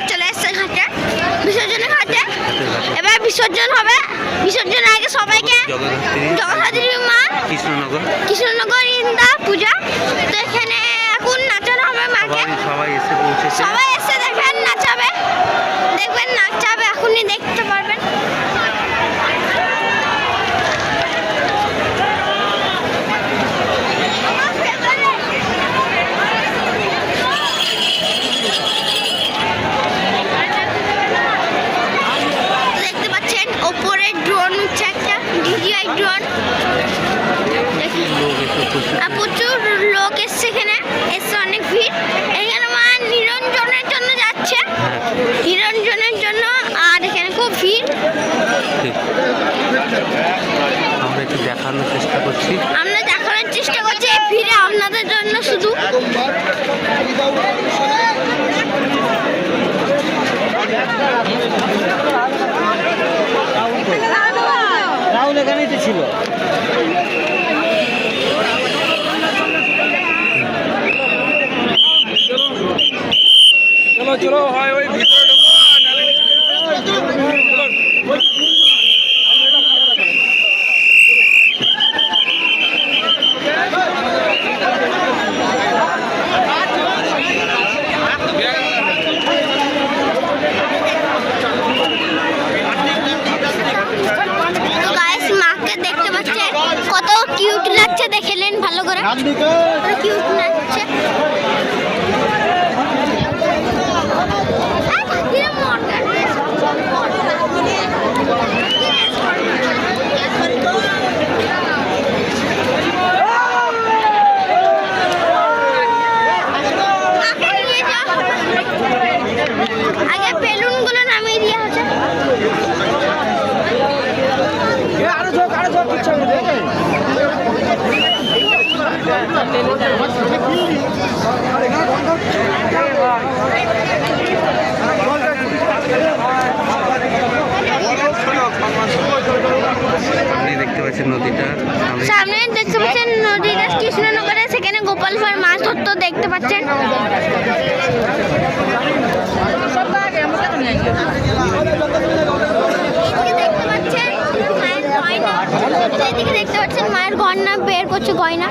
চলে এসছে ঘাটে, বিসর্জনের ঘাটে। এবার বিসর্জন হবে, বিসর্জনের আগে সবাইকে জগদ্ধাত্রী মা কৃষ্ণনগর ইন্দা পূজা, তো এখানে এখন নাচানো হবে মাকে। সবাই এসে দেখেন নাচাবে, দেখবেন নাচাবে, এখনই দেখতে পারবেন। দেখতে পাচ্ছেন ওপরে ড্রোন উঠছে, একটা ডিজিআই ড্রোন। প্রচুর লোক এসছে এখানে, এসছে অনেক ভিড়। এখানে মা নিরঞ্জনের জন্য যাচ্ছে, নিরঞ্জনের জন্য, আর এখানে খুব ভিড়। আমরা একটু দেখানোর চেষ্টা করছি, আমরা দেখানোর চেষ্টা করছি এই ভিড়ে আপনাদের জন্য শুধু। রাহুল এখানেই তো ছিল। চলো চলো হয় ওই ভিতরে কত কিউট লাগছে, দেখেলেন ভালো করে, কিউট লাগছে। আগে বেলুন গুলো নামিয়ে দেওয়া হচ্ছে। দেখতে পাচ্ছেন নদীটা, সামনে দেখতে পাচ্ছেন নদীটা কৃষ্ণনগরে, সেখানে গোপাল ভাঁড় মাছ ধরতে দেখতে পাচ্ছেন। এদিকে দেখতে পাচ্ছেন মায়ের গয়না বের করছে, গয়না।